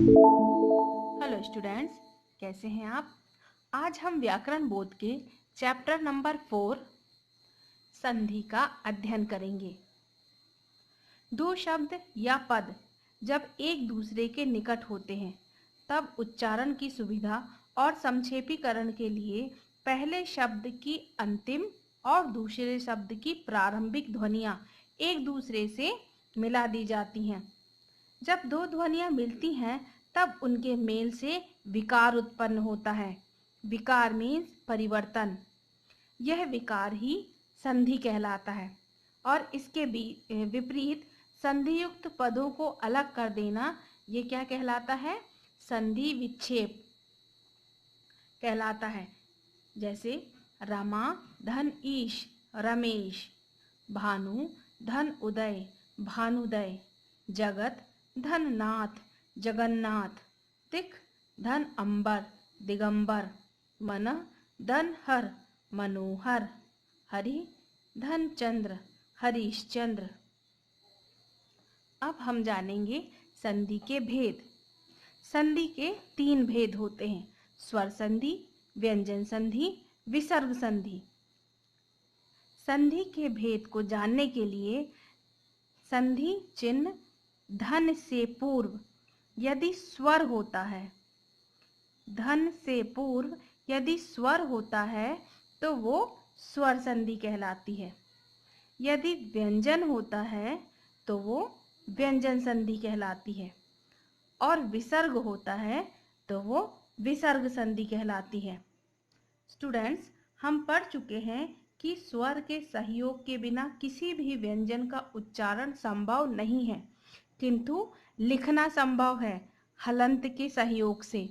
Hello students, कैसे हैं आप। आज हम व्याकरण बोध के चैप्टर नंबर 4 संधि का अध्ययन करेंगे। दो शब्द या पद जब एक दूसरे के निकट होते हैं तब उच्चारण की सुविधा और संक्षेपीकरण के लिए पहले शब्द की अंतिम और दूसरे शब्द की प्रारंभिक ध्वनियाँ एक दूसरे से मिला दी जाती हैं। जब दो ध्वनियाँ मिलती हैं तब उनके मेल से विकार उत्पन्न होता है। विकार मीन्स परिवर्तन। यह विकार ही संधि कहलाता है और इसके विपरीत संधियुक्त पदों को अलग कर देना ये क्या कहलाता है, संधि विक्षेप कहलाता है। जैसे रमा धन ईश रमेश, भानु धन उदय भानुदय, जगत धन नाथ जगन्नाथ, तिख धन अंबर दिगंबर, मन धन हर मनोहर, हरि धन चंद्र हरीशचंद्र। अब हम जानेंगे संधि के भेद। संधि के 3 भेद होते हैं, स्वर संधि, व्यंजन संधि, विसर्ग संधि। संधि के भेद को जानने के लिए संधि चिन्ह धन से पूर्व यदि स्वर होता है, धन से पूर्व यदि स्वर होता है तो वो स्वर संधि कहलाती है। यदि व्यंजन होता है तो वो व्यंजन संधि कहलाती है और विसर्ग होता है तो वो विसर्ग संधि कहलाती है। स्टूडेंट्स, हम पढ़ चुके हैं कि स्वर के सहयोग के बिना किसी भी व्यंजन का उच्चारण संभव नहीं है, किंतु लिखना संभव है हलंत के सहयोग से।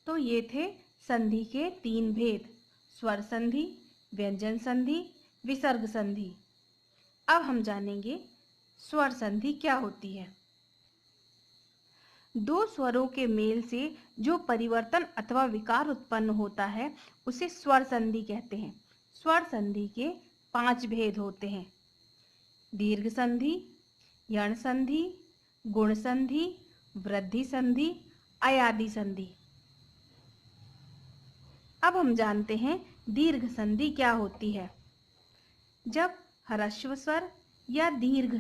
तो ये थे संधि के 3 भेद, स्वर संधि, व्यंजन संधि, विसर्ग संधि। अब हम जानेंगे स्वर संधि क्या होती है। दो स्वरों के मेल से जो परिवर्तन अथवा विकार उत्पन्न होता है उसे स्वर संधि कहते हैं। स्वर संधि के 5 भेद होते हैं, दीर्घ संधि, यण संधि, गुण संधि, वृद्धि संधि, अयादि संधि। अब हम जानते हैं दीर्घ संधि क्या होती है। जब ह्रस्व स्वर या दीर्घ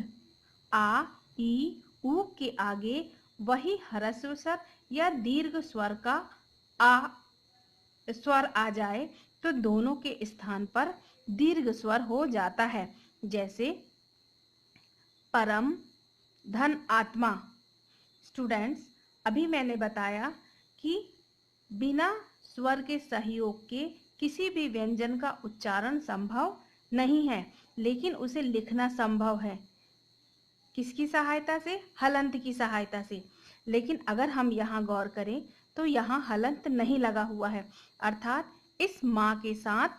आ, ई, उ के आगे वही ह्रस्व स्वर या दीर्घ स्वर का स्वर आ जाए तो दोनों के स्थान पर दीर्घ स्वर हो जाता है। जैसे परम धन आत्मा। स्टूडेंट्स, अभी मैंने बताया कि बिना स्वर के सहयोग के किसी भी व्यंजन का उच्चारण संभव नहीं है, लेकिन उसे लिखना संभव है। किसकी सहायता से? हलंत की सहायता से। लेकिन अगर हम यहाँ गौर करें तो यहाँ हलंत नहीं लगा हुआ है, अर्थात इस माँ के साथ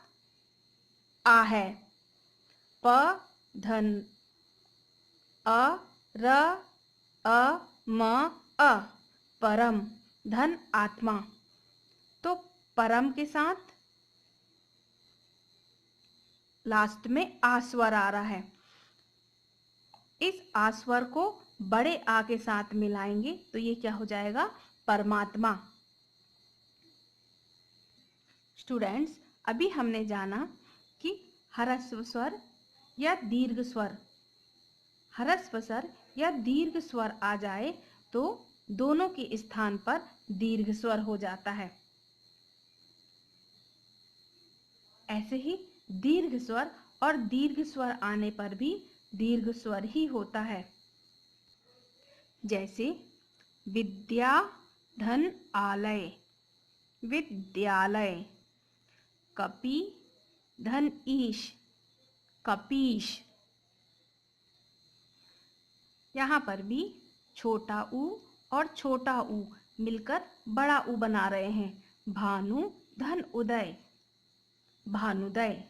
आ है। प धन अ र अ म अ, परम धन आत्मा। तो परम के साथ लास्ट में आ स्वर आ रहा है। इस आ स्वर को बड़े आ के साथ मिलाएंगे तो ये क्या हो जाएगा? परमात्मा। स्टूडेंट्स, अभी हमने जाना कि ह्रस्व स्वर या दीर्घ स्वर, ह्रस्व स्वर या दीर्घ स्वर आ जाए तो दोनों के स्थान पर दीर्घ स्वर हो जाता है। ऐसे ही दीर्घ स्वर और दीर्घ स्वर आने पर भी दीर्घ स्वर ही होता है। जैसे विद्या धन आलय, विद्यालय। कपि धन ईश, कपीश। यहाँ पर भी छोटा ऊ और छोटा ऊ मिलकर बड़ा ऊ बना रहे हैं। भानु धन उदय, भानुदय।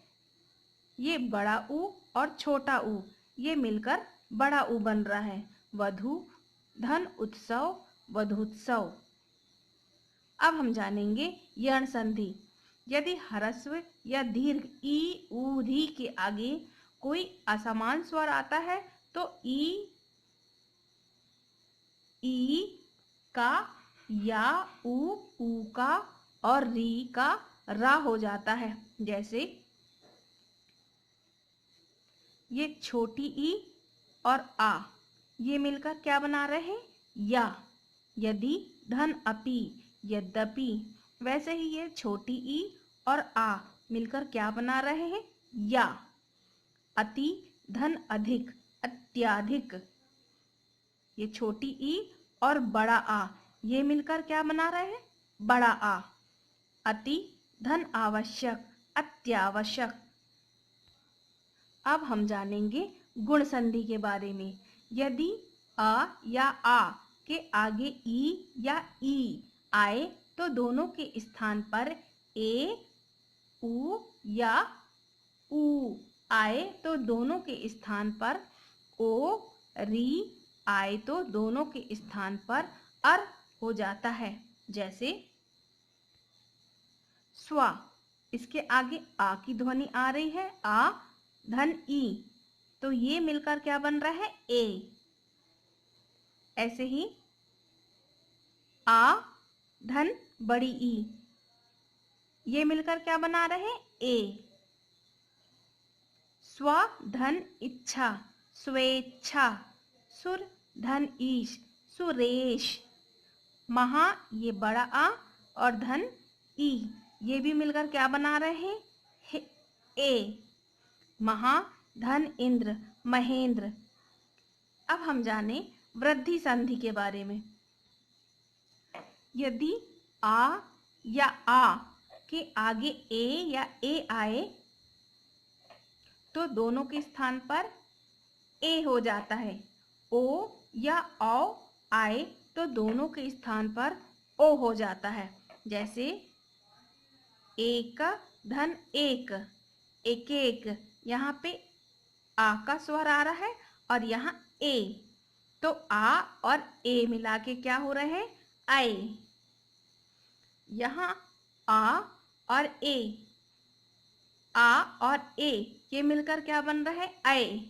ये बड़ा ऊ और छोटा ऊ ये मिलकर बड़ा ऊ बन रहा है। वधु धन उत्सव, वधुत्सव। अब हम जानेंगे यण संधि। यदि ह्रस्व या दीर्घ ई, ऊ, री के आगे कोई असमान स्वर आता है तो ई का या ऊ का और री का रा हो जाता है। जैसे ये छोटी ई और आ ये मिलकर क्या बना रहे हैं, या। यदि धन अपि यद्यपि, वैसे ही ये छोटी ई और आ मिलकर क्या बना रहे हैं, या। अति धन अधिक अत्याधिक, ये छोटी ई और बड़ा आ ये मिलकर क्या बना रहे हैं, बड़ा आ। अति धन आवश्यक अत्यावश्यक। अब हम जानेंगे गुण संधि के बारे में। यदि अ या आ के आगे ई या ई आए तो दोनों के स्थान पर ए उ या ऊ आए तो दोनों के स्थान पर ओ री आए तो दोनों के स्थान पर अर हो जाता है। जैसे स्वा, इसके आगे आ की ध्वनि आ रही है, आ धन ई, तो ये मिलकर क्या बन रहा है, ए। ऐसे ही आ धन बड़ी ई ये मिलकर क्या बना रहे हैं, ए। स्व धन इच्छा स्वेच्छा, सुर धन ईश सुरेश। महा ये बड़ा आ और धन ई ये भी मिलकर क्या बना रहे हैं, ए। महा धन इंद्र महेंद्र। अब हम जाने वृद्धि संधि के बारे में। यदि आ या आ के आगे ए या ए आए तो दोनों के स्थान पर ए हो जाता है। ओ या औ आए तो दोनों के स्थान पर ओ हो जाता है। जैसे एक धन एक एक एक, यहाँ पे आ का स्वर आ रहा है और यहाँ ए, तो आ और ए मिला के क्या हो रहा है, आए। यहाँ आ और ए ये मिलकर क्या बन रहा है, आए।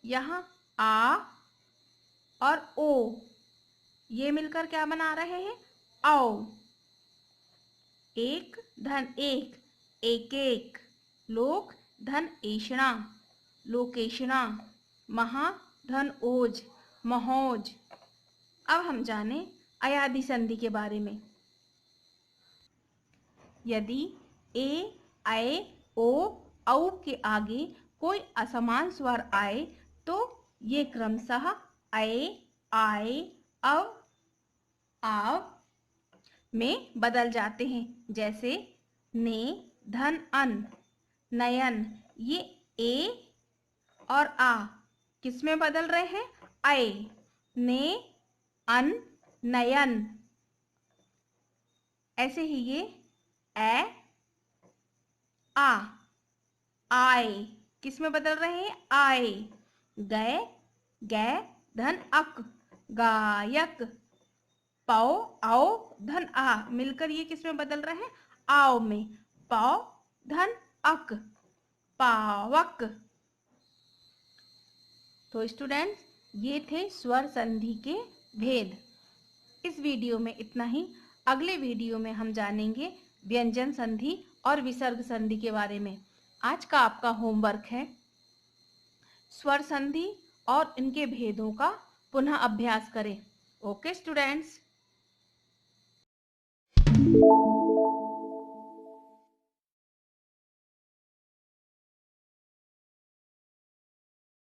यहाँ आ और ओ ये मिलकर क्या बना रहे हैं, आओ। एक धन एक एक एक, लोक धन एषणा लोकेशणा, महा धन ओज महोज। अब हम जाने अयादि संधि के बारे में। यदि ए आए ओ औ के आगे कोई असमान स्वर आए तो ये क्रमशः आए आए अव आव में बदल जाते हैं। जैसे ने धन अन नयन, ये ए और आ किस में बदल रहे हैं, आए। ने अन नयन। ऐसे ही ये ए आ आए किस में बदल रहे हैं, आए। गए गै धन अक गायक। पौ आओ धन आ मिलकर ये किस में बदल रहे हैं, आओ में। पौ धन अक पावक। तो स्टूडेंट्स ये थे स्वर संधि के भेद। इस वीडियो में इतना ही। अगले वीडियो में हम जानेंगे व्यंजन संधि और विसर्ग संधि के बारे में। आज का आपका होमवर्क है स्वर संधि और इनके भेदों का पुनः अभ्यास करें। Okay students.